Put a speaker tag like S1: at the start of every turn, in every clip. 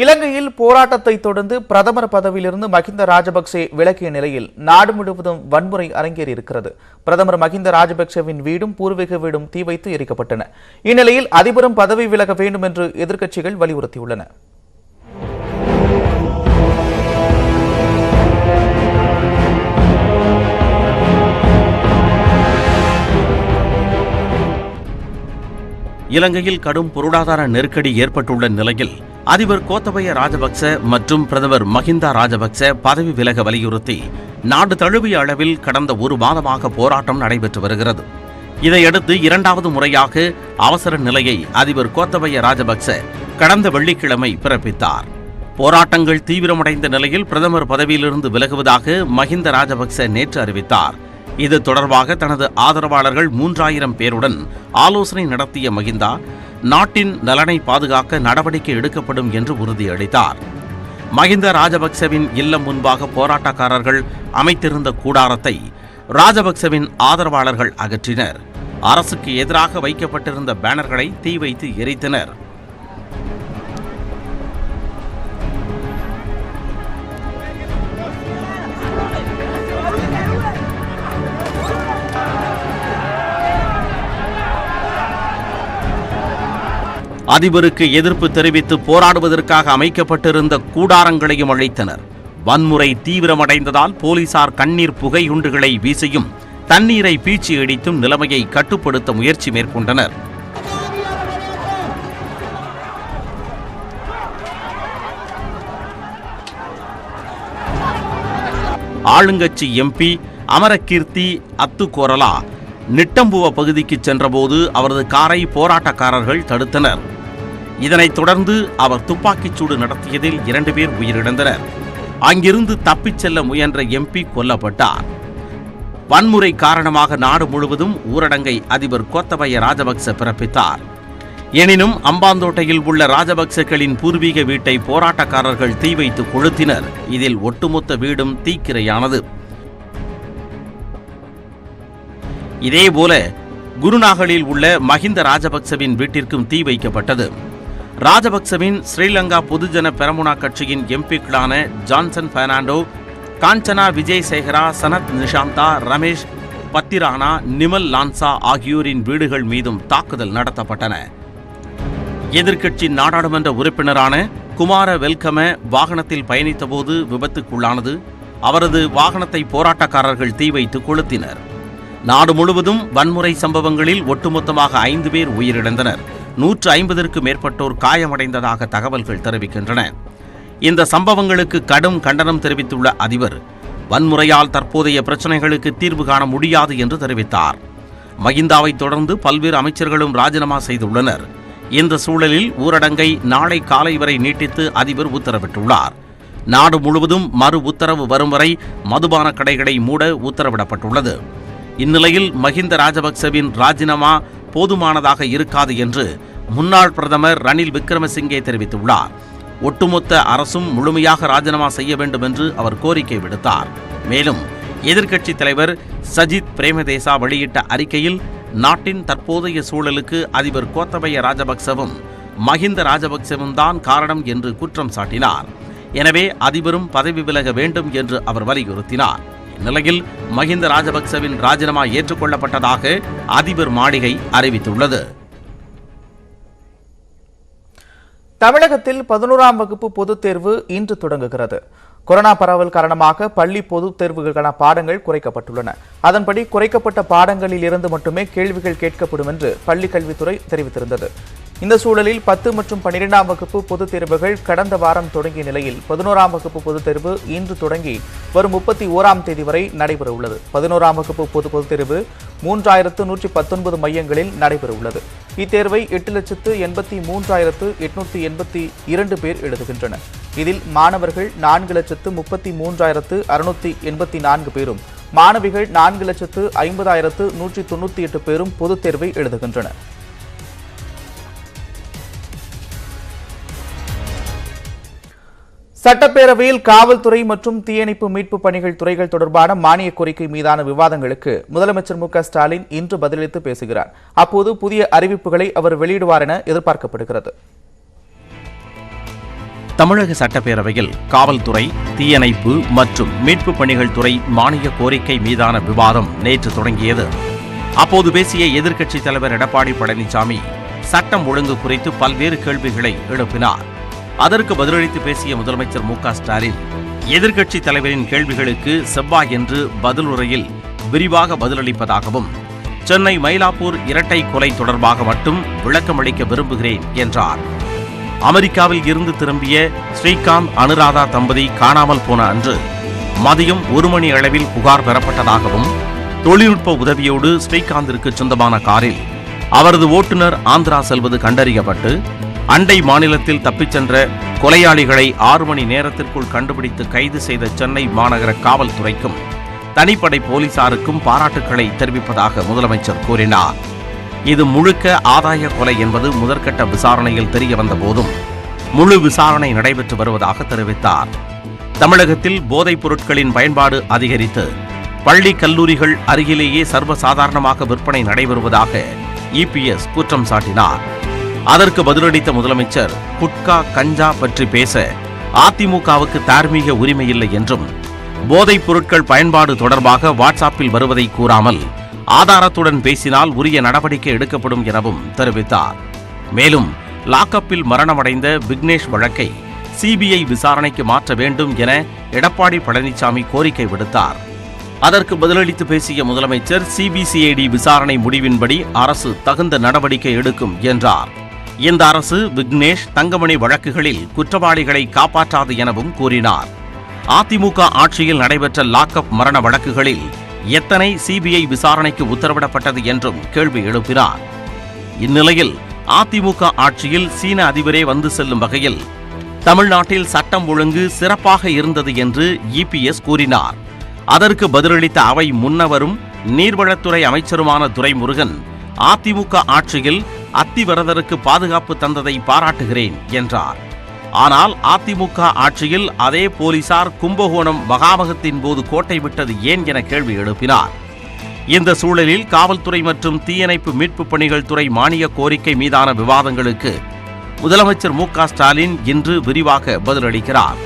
S1: இலங்கையில் போராட்டத்தை தொடர்ந்து பிரதமர் பதவியிலிருந்து மஹிந்த ராஜபக்சே விலகிய நிலையில் நாடு முழுவதும் வன்முறை அரங்கேறியிருக்கிறது. பிரதமர் மஹிந்த ராஜபக்சேவின் வீடும் பூர்வீக வீடும் தீ வைத்து எரிக்கப்பட்டன. இந்நிலையில் அதிபரும் பதவி விலக வேண்டும் என்று எதிர்க்கட்சிகள் வலியுறுத்தியுள்ளன.
S2: இலங்கையில் கடும் பொருளாதார நெருக்கடி ஏற்பட்டுள்ள நிலையில் அதிபர் கோத்தபய ராஜபக்ச மற்றும் பிரதமர் மஹிந்த ராஜபக்ச பதவி விலக வலியுறுத்தி நாடு தழுவிய அளவில் கடந்த ஒரு மாதமாக போராட்டம் நடைபெற்று வருகிறது. இதையடுத்து இரண்டாவது முறையாக அவசர நிலையை அதிபர் கோத்தபய ராஜபக்ச கடந்த வெள்ளிக்கிழமை பிறப்பித்தார். போராட்டங்கள் தீவிரமடைந்த நிலையில் பிரதமர் பதவியிலிருந்து விலகுவதாக மஹிந்த ராஜபக்ச நேற்று அறிவித்தார். இது தொடர்பாக தனது ஆதரவாளர்கள் 3000 பேருடன் ஆலோசனை நடத்திய மஹிந்தா நாட்டின் நலனை பாதுகாக்க நடவடிக்கை எடுக்கப்படும் என்று உறுதியளித்தார். மஹிந்த ராஜபக்சவின் இல்லம் முன்பாக போராட்டக்காரர்கள் அமைத்திருந்த கூடாரத்தை ராஜபக்சவின் ஆதரவாளர்கள் அகற்றினர். அரசுக்கு எதிராக வைக்கப்பட்டிருந்த பேனர்களை தீ வைத்து எரித்தனர். அதிபருக்கு எதிர்ப்பு தெரிவித்து போராடுவதற்காக அமைக்கப்பட்டிருந்த கூடாரங்களையும் அழைத்தனர். வன்முறை தீவிரமடைந்ததால் போலீசார் கண்ணீர் புகையுண்டுகளை வீசியும் தண்ணீரை பீச்சி அடித்தும் நிலைமையை கட்டுப்படுத்த முயற்சி மேற்கொண்டனர். ஆளுங்கட்சி எம்பி அமரகீர்த்தி அத்துக்கோரலா நிட்டம்புவ பகுதிக்கு சென்றபோது அவரது காரை போராட்டக்காரர்கள் தடுத்தனர். இதனைத் தொடர்ந்து அவர் துப்பாக்கிச்சூடு நடத்தியதில் 2 பேர் உயிரிழந்தனர். அங்கிருந்து தப்பிச் செல்ல முயன்ற எம்பி கொல்லப்பட்டார். வன்முறை காரணமாக நாடு முழுவதும் ஊரடங்கை அதிபர் கோத்தபய ராஜபக்ச பிறப்பித்தார். எனினும் அம்பாந்தோட்டையில் உள்ள ராஜபக்சக்களின் பூர்வீக வீட்டை போராட்டக்காரர்கள் தீ வைத்து கொளுத்தினர். இதில் ஒட்டுமொத்த வீடும் தீக்கிரையானது. இதேபோல குருநாகலில் உள்ள மஹிந்த ராஜபக்சவின் வீட்டிற்கும் தீ வைக்கப்பட்டது. ராஜபக்சவின் ஸ்ரீலங்கா பொதுஜன பெரமுனா கட்சியின் எம்பிக்களான ஜான்சன் பெர்னாண்டோ, காஞ்சனா விஜயசேகரா, சனத் நிஷாந்தா, ரமேஷ் பத்திரானா, நிமல் லான்சா ஆகியோரின் வீடுகள் மீதும் தாக்குதல் நடத்தப்பட்டன. எதிர்க்கட்சி நாடாளுமன்ற உறுப்பினரான குமார வெல்கம வாகனத்தில் பயணித்தபோது விபத்துக்குள்ளானது. அவரது வாகனத்தை போராட்டக்காரர்கள் தீ வைத்து கொளுத்தினர். நாடு முழுவதும் வன்முறை சம்பவங்களில் ஒட்டுமொத்தமாக 5 பேர் உயிரிழந்தனர். 150க்கும் மேற்பட்டோர் காயமடைந்ததாக தகவல்கள் தெரிவிக்கின்றன. இந்த சம்பவங்களுக்கு கடும் கண்டனம் தெரிவித்துள்ள அதிபர் வன்முறையால் தற்போதைய பிரச்சினைகளுக்கு தீர்வு காண முடியாது என்று தெரிவித்தார். மஹிந்தாவை தொடர்ந்து பல்வேறு அமைச்சர்களும் ராஜினாமா செய்துள்ளனர். இந்த சூழலில் ஊரடங்கை நாளை காலை வரை நீட்டித்து அதிபர் உத்தரவிட்டுள்ளார். நாடு முழுவதும் மறு உத்தரவு வரும் வரை மதுபான கடைகளை மூட உத்தரவிடப்பட்டுள்ளது. இந்நிலையில் மஹிந்த ராஜபக்சவின் ராஜினாமா போதுமானதாக இருக்காது என்று முன்னாள் பிரதமர் ரணில் விக்ரமசிங்கே தெரிவித்துள்ளார். ஒட்டுமொத்த அரசும் முழுமையாக ராஜினாமா செய்ய வேண்டும் என்று அவர் கோரிக்கை விடுத்தார். மேலும் எதிர்க்கட்சித் தலைவர் சஜித் பிரேமதேசா வெளியிட்ட அறிக்கையில் நாட்டின் தற்போதைய சூழலுக்கு அதிபர் கோத்தபய ராஜபக்சவும் மஹிந்த ராஜபக்சவும் தான் காரணம் என்று குற்றம் சாட்டினார். எனவே அதிபரும் பதவி விலக வேண்டும் என்று அவர் வலியுறுத்தினார். இந்நிலையில் மஹிந்த ராஜபக்சவின் ராஜினாமா ஏற்றுக்கொள்ளப்பட்டதாக அதிபர் மாளிகை அறிவித்துள்ளது.
S1: தமிழகத்தில் 11ஆம் வகுப்பு பொதுத் தேர்வு இன்று தொடங்குகிறது. கொரோனா பரவல் காரணமாக பள்ளி பொதுத் தேர்வுகளுக்கான பாடங்கள் குறைக்கப்பட்டுள்ளன. அதன்படி குறைக்கப்பட்ட பாடங்களில் இருந்து மட்டுமே கேள்விகள் கேட்கப்படும் என்று பள்ளிக் கல்வித்துறை தெரிவித்திருந்தது. இந்த சூழலில் 10 மற்றும் 12ஆம் வகுப்பு பொதுத் தேர்வுகள் கடந்த வாரம் தொடங்கிய நிலையில் 11ஆம் வகுப்பு பொதுத் தேர்வு இன்று தொடங்கி வரும் 31ஆம் தேதி வரை நடைபெறவுள்ளது. 11ஆம் வகுப்பு பொதுத் தேர்வு 3119 மையங்களில் நடைபெறவுள்ளது. இத்தேர்வை 8,83,882 பேர் எழுதுகின்றனர். இதில் மாணவர்கள் 4,33,684 பேரும், மாணவிகள் 4,50,198 பேரும் பொதுத் தேர்வை எழுதுகின்றனர். சட்டப்பேரவையில் காவல்துறை மற்றும் தீயணைப்பு மீட்பு பணிகள் துறைகள் தொடர்பான மானிய கோரிக்கை மீதான விவாதங்களுக்கு முதலமைச்சர் மு.க.ஸ்டாலின் இன்று பதிலளித்து பேசுகிறார். அப்போது புதிய அறிவிப்புகளை அவர் வெளியிடுவார் என எதிர்பார்க்கப்படுகிறது.
S2: தமிழக சட்டப்பேரவையில் காவல்துறை, தீயணைப்பு மற்றும் மீட்புப் பணிகள் துறை மானிய கோரிக்கை மீதான விவாதம் நேற்று தொடங்கியது. அப்போது பேசிய எதிர்க்கட்சித் தலைவர் எடப்பாடி பழனிசாமி சட்டம் ஒழுங்கு குறித்து பல்வேறு கேள்விகளை எழுப்பினார். அதற்கு பதிலளித்து பேசிய முதலமைச்சர் மு.க.ஸ்டாலின் எதிர்க்கட்சித் தலைவரின் கேள்விகளுக்கு செவ்வாயன்று பதிலுரையில் விரிவாக பதிலளிப்பதாகவும், சென்னை மயிலாப்பூர் இரட்டை கொலை தொடர்பாக மட்டும் விளக்கமளிக்க விரும்புகிறேன் என்றார். அமெரிக்காவில் இருந்து திரும்பிய ஸ்ரீகாந்த், அனுராதா தம்பதி காணாமல் போன அன்று மதியம் 1 மணி அளவில் புகார் பெறப்பட்டதாகவும், தொழில்நுட்ப உதவியோடு ஸ்ரீகாந்திற்கு சொந்தமான காரில் அவரது ஓட்டுநர் ஆந்திரா செல்வது கண்டறியப்பட்டு அண்டை மாநிலத்தில் தப்பிச் சென்ற கொலையாளிகளை 6 மணி நேரத்திற்குள் கண்டுபிடித்து கைது செய்த சென்னை மாநகர காவல்துறைக்கும் தனிப்படை போலீசாருக்கும் பாராட்டுக்களை தெரிவிப்பதாக முதலமைச்சர் கூறினார். இது முழுக்க ஆதாய கொலை என்பது முதற்கட்ட விசாரணையில் தெரியவந்த போதும் முழு விசாரணை நடைபெற்று வருவதாக தெரிவித்தார். தமிழகத்தில் போதைப் பொருட்களின் பயன்பாடு அதிகரித்து பள்ளி கல்லூரிகள் அருகிலேயே சர்வசாதாரணமாக விற்பனை நடைபெறுவதாக இபிஎஸ் குற்றம் சாட்டினார். அதற்கு பதிலளித்த முதலமைச்சர் குட்கா, கஞ்சா பற்றி பேச அதிமுகவுக்கு தார்மீக உரிமையில்லை என்றும், போதைப் பொருட்கள் பயன்பாடு தொடர்பாக வாட்ஸ்அப்பில் வருவதை கூறாமல் ஆதாரத்துடன் பேசினால் உரிய நடவடிக்கை எடுக்கப்படும் எனவும் தெரிவித்தார். மேலும் லாக்கப்பில் மரணமடைந்த விக்னேஷ் வழக்கை சிபிஐ விசாரணைக்கு மாற்ற வேண்டும் என எடப்பாடி பழனிசாமி கோரிக்கை விடுத்தார். அதற்கு பதிலளித்து பேசிய முதலமைச்சர் சிபிசிஐடி விசாரணை முடிவின்படி அரசு தகுந்த நடவடிக்கை எடுக்கும் என்றார். இந்த அரசு விக்னேஷ், தங்கமணி வழக்குகளில் குற்றவாளிகளை காப்பாற்றாது எனவும் கூறினார். அதிமுக ஆட்சியில் நடைபெற்ற லாக்அப் மரண வழக்குகளில் எத்தனை சிபிஐ விசாரணைக்கு உத்தரவிடப்பட்டது என்றும் கேள்வி எழுப்பினார். இந்நிலையில் அதிமுக ஆட்சியில் சீன அதிபரே வந்து செல்லும் வகையில் தமிழ்நாட்டில் சட்டம் ஒழுங்கு சிறப்பாக இருந்தது என்று இபிஎஸ் கூறினார். அதற்கு பதிலளித்த அவை முன்னவரும் நீர்வளத்துறை அமைச்சருமான துரைமுருகன், அதிமுக ஆட்சியில் அத்திவரதருக்கு பாதுகாப்பு தந்ததை பாராட்டுகிறேன் என்றார். ஆனால் அதிமுக ஆட்சியில் அதே போலீசார் கும்பகோணம் மகாமகத்தின் போது கோட்டை விட்டது ஏன் என கேள்வி எழுப்பினார். இந்த சூழலில் காவல்துறை மற்றும் தீயணைப்பு மீட்புப் பணிகள் துறை மானிய கோரிக்கை மீதான விவாதங்களுக்கு முதலமைச்சர் மு.க.ஸ்டாலின் இன்று விரிவாக பதிலளிக்கிறார்.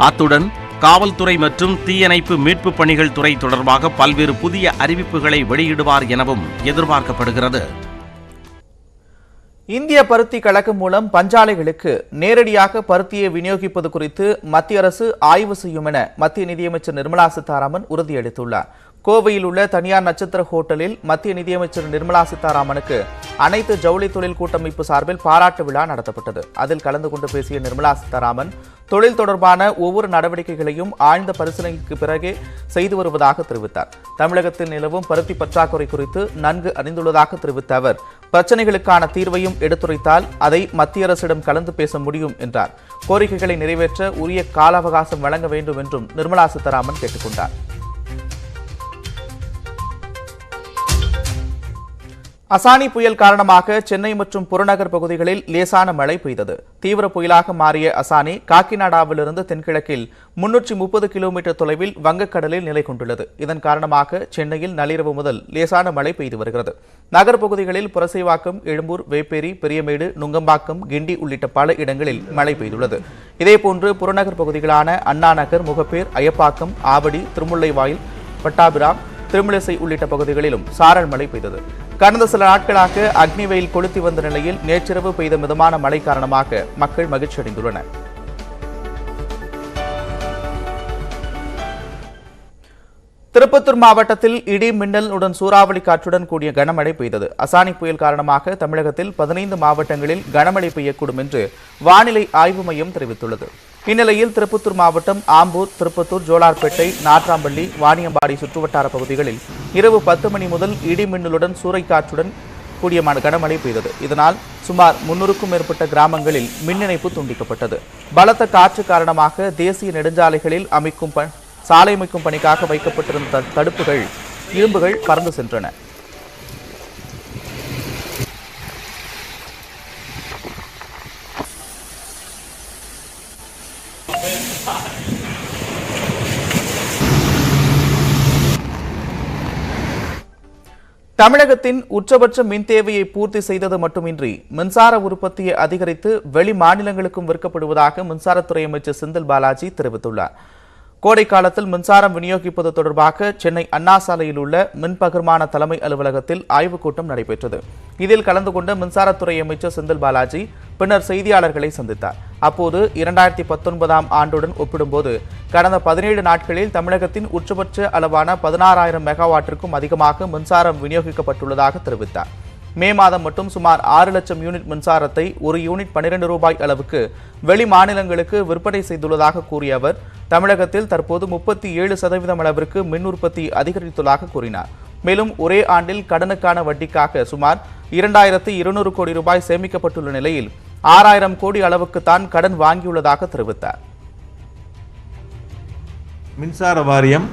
S2: அத்துடன் காவல்துறை மற்றும் தீயணைப்பு மீட்புப் பணிகள் துறை தொடர்பாக பல்வேறு புதிய அறிவிப்புகளை வெளியிடுவார் எனவும் எதிர்பார்க்கப்படுகிறது.
S1: இந்திய பருத்தி கழகம் மூலம் பஞ்சாலைகளுக்கு நேரடியாக பருத்தியை விநியோகிப்பது குறித்து மத்திய அரசு ஆய்வு செய்யும் என மத்திய நிதியமைச்சர் நிர்மலா சீதாராமன் உறுதியளித்துள்ளார். கோவையில் உள்ள தனியார் நட்சத்திர ஹோட்டலில் மத்திய நிதியமைச்சர் நிர்மலா சீதாராமனுக்கு அனைத்து ஜவுளி தொழில் கூட்டமைப்பு சார்பில் பாராட்டு விழா நடத்தப்பட்டது. அதில் கலந்து கொண்டு பேசிய நிர்மலா சீதாராமன், தொழில் தொடர்பான ஒவ்வொரு நடவடிக்கைகளையும் ஆழ்ந்த பரிசீலனைக்கு பிறகே செய்து வருவதாக தெரிவித்தார். தமிழகத்தில் நிலவும் பருத்தி பற்றாக்குறை குறித்து நன்கு அறிந்துள்ளதாக தெரிவித்த அவர், பிரச்சனைகளுக்கான தீர்வையும் எடுத்துரைத்தால் அதை மத்திய அரசிடம் கலந்து பேச முடியும் என்றார். கோரிக்கைகளை நிறைவேற்ற உரிய கால அவகாசம் வழங்க வேண்டும் என்றும் நிர்மலா சீதாராமன் கேட்டுக்கொண்டார். அசானி புயல் காரணமாக சென்னை மற்றும் புறநகர் பகுதிகளில் லேசான மழை பெய்தது. தீவிர புயலாக மாறிய அசானி காக்கிநாடாவிலிருந்து தென்கிழக்கில் 330 கிலோமீட்டர் தொலைவில் வங்கக்கடலில் நிலை கொண்டுள்ளது. இதன் காரணமாக சென்னையில் நள்ளிரவு முதல் லேசான மழை பெய்து வருகிறது. நகர்ப்பகுதிகளில் புரசைவாக்கம், எழும்பூர், வேப்பேரி, பெரியமேடு, நுங்கம்பாக்கம், கிண்டி உள்ளிட்ட பல இடங்களில் மழை பெய்துள்ளது. இதேபோன்று புறநகர் பகுதிகளான அண்ணா நகர், முகப்பேர், அயப்பாக்கம், ஆவடி, திருமுல்லைவாயில், பட்டாபிராம், திருமிழிசை உள்ளிட்ட பகுதிகளிலும் சாரல் மழை பெய்தது. கடந்த சில நாட்களாக அக்னி வெயில் கொளுத்தி வந்த நிலையில் நேற்றிரவு பெய்த மிதமான மழை காரணமாக மக்கள் மகிழ்ச்சி அடைந்துள்ளனர். திருப்பத்தூர் மாவட்டத்தில் இடி மின்னலுடன் சூறாவளி காற்றுடன் கூடிய கனமழை பெய்தது. அசானி புயல் காரணமாக தமிழகத்தில் 15 மாவட்டங்களில் கனமழை பெய்யக்கூடும் என்று வானிலை ஆய்வு மையம் தெரிவித்துள்ளது. இந்நிலையில் திருப்பத்தூர் மாவட்டம் ஆம்பூர், திருப்பத்தூர், ஜோலார்பேட்டை, நாட்ராம்பள்ளி, வாணியம்பாடி சுற்றுவட்டார பகுதிகளில் இரவு 10 மணி முதல் இடி மின்னலுடன் சூறைக்காற்றுடன் கூடிய கனமழை பெய்தது. இதனால் சுமார் 300க்கும் மேற்பட்ட கிராமங்களில் மின் இணைப்பு துண்டிக்கப்பட்டது. பலத்த காற்று காரணமாக தேசிய நெடுஞ்சாலைகளில் சாலை அமைக்கும் பணிக்காக வைக்கப்பட்டிருந்த தடுப்புகள், இரும்புகள் பறந்து சென்றன. தமிழகத்தின் உச்சபட்ச மின் தேவையை பூர்த்தி செய்தது மட்டுமின்றி மின்சார உற்பத்தியை அதிகரித்து வெளி மாநிலங்களுக்கும் விற்கப்படுவதாக மின்சாரத்துறை அமைச்சர் செந்தில் பாலாஜி தெரிவித்துள்ளார். கோடை காலத்தில் மின்சாரம் விநியோகிப்பது தொடர்பாக சென்னை அண்ணா சாலையில் உள்ள மின் பகிர்மான தலைமை அலுவலகத்தில் ஆய்வுக் கூட்டம் நடைபெற்றது. இதில் கலந்து கொண்ட மின்சாரத்துறை அமைச்சர் செந்தில் பாலாஜி பின்னர் செய்தியாளர்களை சந்தித்தார். அப்போது 2019ஆம் ஆண்டுடன் ஒப்பிடும்போது கடந்த 17 நாட்களில் தமிழகத்தின் உச்சபட்ச அளவான 16,000 மெகாவாட்டிற்கும் அதிகமாக மின்சாரம் விநியோகிக்கப்பட்டுள்ளதாக தெரிவித்தார். மே மாதம் மட்டும் சுமார் 6 லட்சம் யூனிட் மின்சாரத்தை ஒரு யூனிட் 12 ரூபாய் அளவுக்கு வெளி மாநிலங்களுக்கு விற்பனை செய்துள்ளதாக கூறிய அவர், தமிழகத்தில் தற்போது 37% அளவிற்கு மின் உற்பத்தி அதிகரித்துள்ளதாக கூறினார். மேலும் ஒரே ஆண்டில் கடனுக்கான வட்டிக்காக சுமார் 2200 கோடி ரூபாய் சேமிக்கப்பட்டுள்ள நிலையில் 6000 கோடி அளவுக்கு தான் கடன் வாங்கியுள்ளதாக தெரிவித்தார்.
S3: மின்சார வாரியம்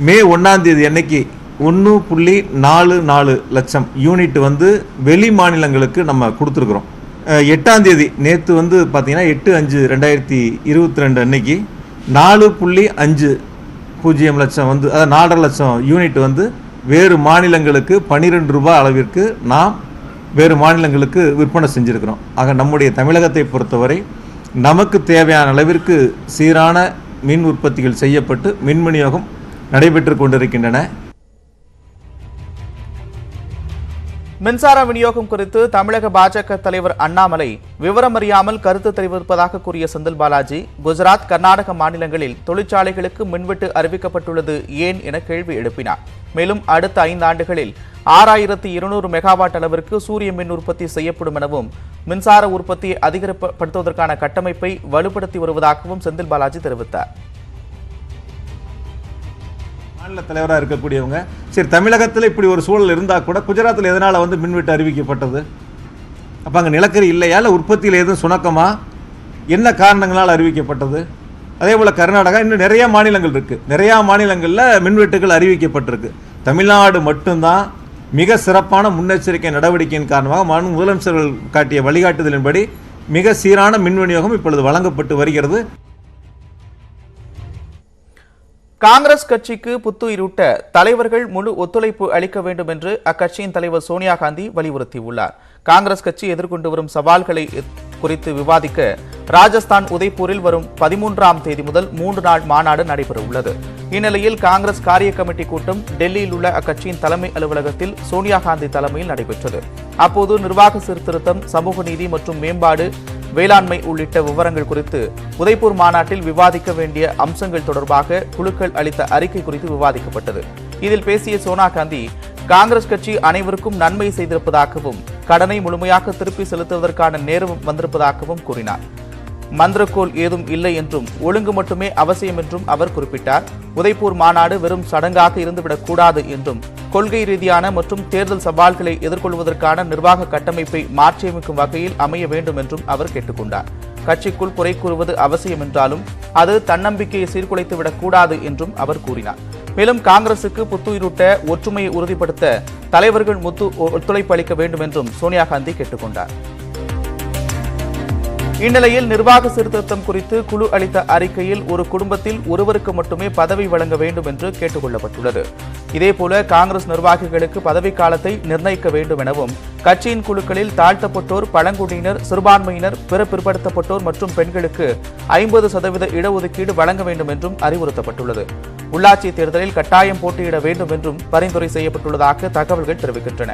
S3: மே 1ஆம் தேதி அன்னைக்கு 1.44 லட்சம் யூனிட் வெளி மாநிலங்களுக்கு நம்ம கொடுத்துருக்குறோம். 8ஆம் தேதி நேற்று பார்த்தீங்கன்னா 8/5/2022 அன்னைக்கு 4.50 லட்சம் அதாவது 4.5 லட்சம் யூனிட் வேறு மாநிலங்களுக்கு 12 ரூபாய் அளவிற்கு நாம் வேறு மாநிலங்களுக்கு விற்பனை செஞ்சுருக்கிறோம். ஆக நம்முடைய தமிழகத்தை பொறுத்தவரை நமக்கு தேவையான அளவிற்கு சீரான மின் உற்பத்திகள் செய்யப்பட்டு மின் விநியோகம் நடைபெற்று கொண்டிருக்கின்றன.
S1: மின்சார விநியோகம் குறித்து தமிழக பாஜக தலைவர் அண்ணாமலை விவரமறியாமல் கருத்து தெரிவிப்பதாக கூறிய செந்தில் பாலாஜி, குஜராத், கர்நாடக மாநிலங்களில் தொழிற்சாலைகளுக்கு மின்வெட்டு அறிவிக்கப்பட்டுள்ளது ஏன் என கேள்வி எழுப்பினார். மேலும் அடுத்த 5 ஆண்டுகளில் 6200 மெகாவாட் அளவிற்கு சூரிய மின் உற்பத்தி செய்யப்படும் எனவும் மின்சார உற்பத்தியை அதிகப்படுத்துவதற்கான கட்டமைப்பை வலுப்படுத்தி வருவதாகவும் செந்தில் பாலாஜி தெரிவித்தார்.
S3: மாநில தலைவராக இருக்கக்கூடியவங்க சரி தமிழகத்தில் இப்படி ஒரு சூழல் இருந்தால் கூட குஜராத்தில் எதனால் மின்வெட்டு அறிவிக்கப்பட்டது? அப்போ அங்கே நிலக்கரி இல்லையா, இல்லை உற்பத்தியில் எதுவும் சுணக்கமா, என்ன காரணங்களால் அறிவிக்கப்பட்டது? அதே போல் கர்நாடகா, இன்னும் நிறைய மாநிலங்கள் இருக்குது. நிறையா மாநிலங்களில் மின்வெட்டுகள் அறிவிக்கப்பட்டிருக்கு. தமிழ்நாடு மட்டும்தான் மிக சிறப்பான முன்னெச்சரிக்கை நடவடிக்கையின் காரணமாக முதலமைச்சர்கள் காட்டிய வழிகாட்டுதலின்படி மிக சீரான மின் விநியோகம் இப்பொழுது வழங்கப்பட்டு வருகிறது.
S1: காங்கிரஸ் கட்சிக்கு புத்துயிரூட்ட தலைவர்கள் முழு ஒத்துழைப்பு அளிக்க வேண்டும் என்று அக்கட்சியின் தலைவர் சோனியா காந்தி வலியுறுத்தியுள்ளார். காங்கிரஸ் கட்சி எதிர்கொண்டு வரும் சவால்களை குறித்து விவாதிக்க ராஜஸ்தான் உதய்பூரில் வரும் 13ஆம் தேதி முதல் 3 நாள் மாநாடு நடைபெற உள்ளது. இந்நிலையில் காங்கிரஸ் காரிய கமிட்டி கூட்டம் டெல்லியில் உள்ள அக்கட்சியின் தலைமை அலுவலகத்தில் சோனியா காந்தி தலைமையில் நடைபெற்றது. அப்போது நிர்வாக சீர்திருத்தம், சமூக நீதி மற்றும் மேம்பாடு, வேளாண்மை உள்ளிட்ட விவரங்கள் குறித்து உதய்பூர் மாநாட்டில் விவாதிக்க வேண்டிய அம்சங்கள் தொடர்பாக குழுக்கள் அளித்த அறிக்கை குறித்து விவாதிக்கப்பட்டது. இதில் பேசிய சோனியா காந்தி, காங்கிரஸ் கட்சி அனைவருக்கும் நன்மை செய்திருப்பதாகவும் கடனை முழுமையாக திருப்பி செலுத்துவதற்கான நேரம் வந்திருப்பதாகவும் கூறினார். மந்திரக்கோள் ஏதும் இல்லை என்றும் ஒழுங்கு மட்டுமே அவசியம் என்றும் அவர் குறிப்பிட்டார். உதய்பூர் மாநாடு வெறும் சடங்காக இருந்துவிடக் கூடாது என்றும் கொள்கை ரீதியான மற்றும் தேர்தல் சவால்களை எதிர்கொள்வதற்கான நிர்வாக கட்டமைப்பை மாற்றியமைக்கும் வகையில் அமைய வேண்டும் என்றும் அவர் கேட்டுக்கொண்டார். கட்சிக்குள் குறை கூறுவது அவசியம் என்றாலும் அது தன்னம்பிக்கையை சீர்குலைத்துவிடக் கூடாது என்றும் அவர் கூறினார். மேலும் காங்கிரசுக்கு புத்துயிரூட்ட, ஒற்றுமையை உறுதிப்படுத்த தலைவர்கள் ஒத்துழைப்பு அளிக்க வேண்டும் என்றும் சோனியா காந்தி கேட்டுக்கொண்டார். இந்நிலையில் நிர்வாக சீர்திருத்தம் குறித்து குழு அளித்த அறிக்கையில் ஒரு குடும்பத்தில் ஒருவருக்கு மட்டுமே பதவி வழங்க வேண்டும் என்று கேட்டுக் கொள்ளப்பட்டுள்ளது. இதேபோல காங்கிரஸ் நிர்வாகிகளுக்கு பதவிக்காலத்தை நிர்ணயிக்க வேண்டும் எனவும் கட்சியின் குழுக்களில் தாழ்த்தப்பட்டோர், பழங்குடியினர், சிறுபான்மையினர், பிற பிற்படுத்தப்பட்டோர் மற்றும் பெண்களுக்கு 50% இடஒதுக்கீடு வழங்க வேண்டும் என்றும் அறிவுறுத்தப்பட்டுள்ளது. உள்ளாட்சி தேர்தலில் கட்டாயம் போட்டியிட வேண்டும் என்றும் பரிந்துரை செய்யப்பட்டுள்ளதாக தகவல்கள் தெரிவிக்கின்றன.